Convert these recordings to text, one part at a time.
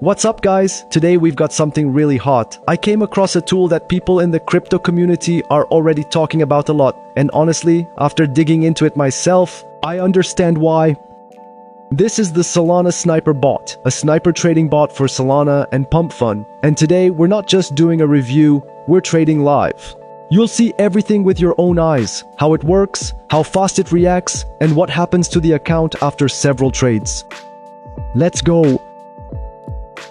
What's up guys? Today we've got something really hot. I came across a tool that people in the crypto community are already talking about a lot. And honestly, after digging into it myself, I understand why. This is the Solana Sniper Bot, a sniper trading bot for Solana and PumpFun. And today we're not just doing a review, we're trading live. You'll see everything with your own eyes, how it works, how fast it reacts, and what happens to the account after several trades. Let's go!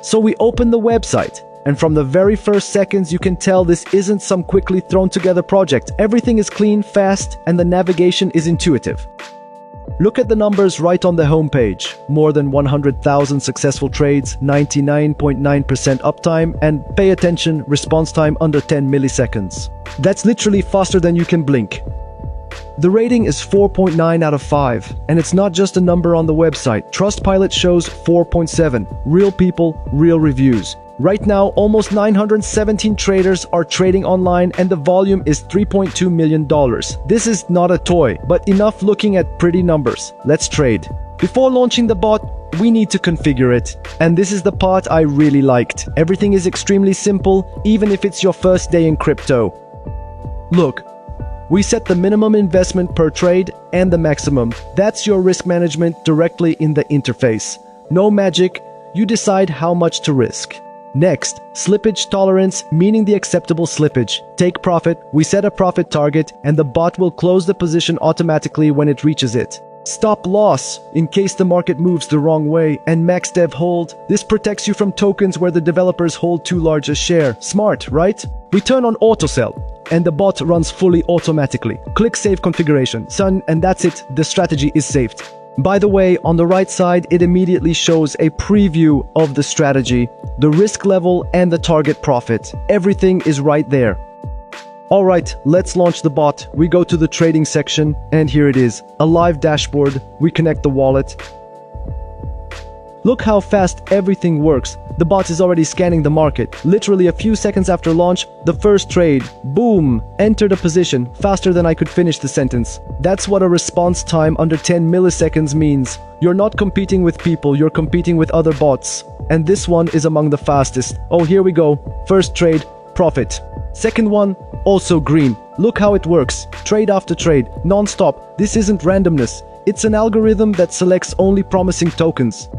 So we open the website, and from the very first seconds you can tell this isn't some quickly thrown together project. Everything is clean, fast, and the navigation is intuitive. Look at the numbers right on the homepage. More than 100,000 successful trades, 99.9% uptime, and pay attention, response time under 10 milliseconds. That's literally faster than you can blink. The rating is 4.9 out of 5, and it's not just a number on the website. Trustpilot shows 4.7. Real people, real reviews. Right now, almost 917 traders are trading online and the volume is $3.2 million. This is not a toy, but enough looking at pretty numbers. Let's trade. Before launching the bot, we need to configure it. And this is the part I really liked. Everything is extremely simple, even if it's your first day in crypto. Look. We set the minimum investment per trade and the maximum. That's your risk management directly in the interface. No magic, you decide how much to risk. Next, slippage tolerance, meaning the acceptable slippage. Take profit, we set a profit target, and the bot will close the position automatically when it reaches it. Stop loss, in case the market moves the wrong way, and max dev hold. This protects you from tokens where the developers hold too large a share. Smart, right? We turn on auto sell, and the bot runs fully automatically. Click Save Configuration, and that's it, the strategy is saved. By the way, on the right side, it immediately shows a preview of the strategy, the risk level, and the target profit. Everything is right there. Alright, let's launch the bot. We go to the trading section, and here it is, a live dashboard. We connect the wallet. Look how fast everything works. The bot is already scanning the market. Literally a few seconds after launch, the first trade, boom, entered a position faster than I could finish the sentence. That's what a response time under 10 milliseconds means. You're not competing with people, you're competing with other bots. And this one is among the fastest. Oh, here we go. First trade, profit. Second one, also green. Look how it works. Trade after trade, non-stop. This isn't randomness. It's an algorithm that selects only promising tokens.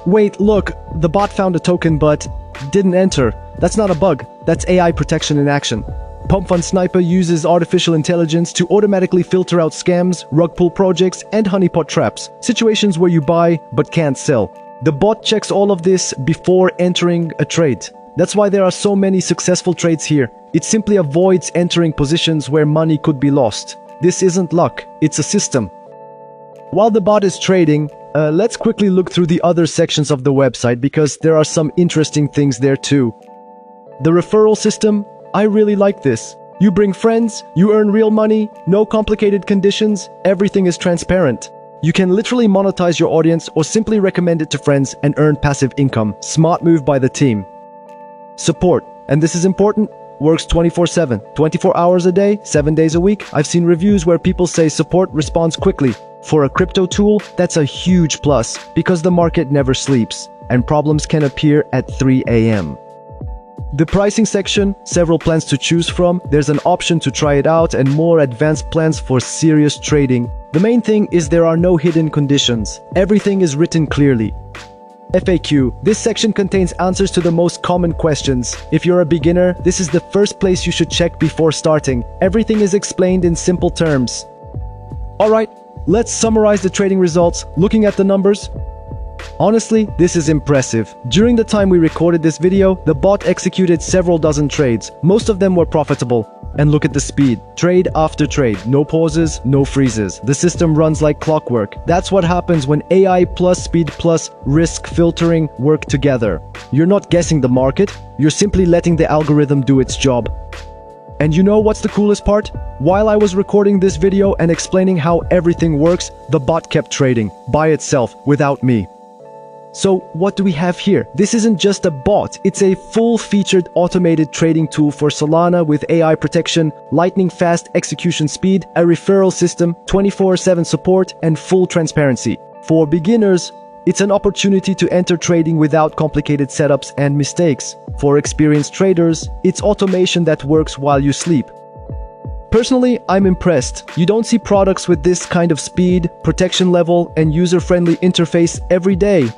Wait, look, the bot found a token but didn't enter. That's not a bug, that's AI protection in action. PumpFun Sniper uses artificial intelligence to automatically filter out scams, rug pull projects, and honeypot traps, situations where you buy but can't sell. The bot checks all of this before entering a trade. That's why there are so many successful trades here. It simply avoids entering positions where money could be lost. This isn't luck, it's a system. While the bot is trading, let's quickly look through the other sections of the website because there are some interesting things there too. The referral system, I really like this. You bring friends, you earn real money, no complicated conditions, everything is transparent. You can literally monetize your audience or simply recommend it to friends and earn passive income. Smart move by the team. Support, and this is important, works 24/7, 24 hours a day, 7 days a week. I've seen reviews where people say support responds quickly. For a crypto tool, that's a huge plus because the market never sleeps and problems can appear at 3 a.m. The pricing section, several plans to choose from. There's an option to try it out and more advanced plans for serious trading. The main thing is there are no hidden conditions. Everything is written clearly. FAQ. This section contains answers to the most common questions. If you're a beginner, this is the first place you should check before starting. Everything is explained in simple terms. Alright, let's summarize the trading results. Looking at the numbers, honestly, this is impressive. During the time we recorded this video, the bot executed several dozen trades. Most of them were profitable. And look at the speed. Trade after trade. No pauses, no freezes. The system runs like clockwork. That's what happens when AI plus speed plus risk filtering work together. You're not guessing the market, you're simply letting the algorithm do its job. And you know what's the coolest part? While I was recording this video and explaining how everything works, the bot kept trading by itself without me. So what do we have here? This isn't just a bot, it's a full-featured automated trading tool for Solana with AI protection, lightning-fast execution speed, a referral system, 24/7 support, and full transparency. For beginners, It's an opportunity to enter trading without complicated setups and mistakes. For experienced traders, it's automation that works while you sleep. Personally, I'm impressed. You don't see products with this kind of speed, protection level, and user-friendly interface every day.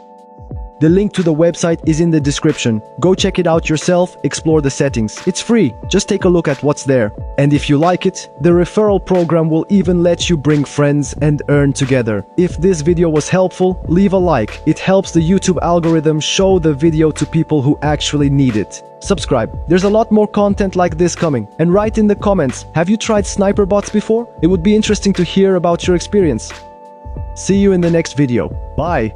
The link to the website is in the description. Go check it out yourself, explore the settings. It's free, just take a look at what's there. And if you like it, the referral program will even let you bring friends and earn together. If this video was helpful, leave a like. It helps the YouTube algorithm show the video to people who actually need it. Subscribe. There's a lot more content like this coming. And write in the comments, have you tried sniper bots before? It would be interesting to hear about your experience. See you in the next video. Bye.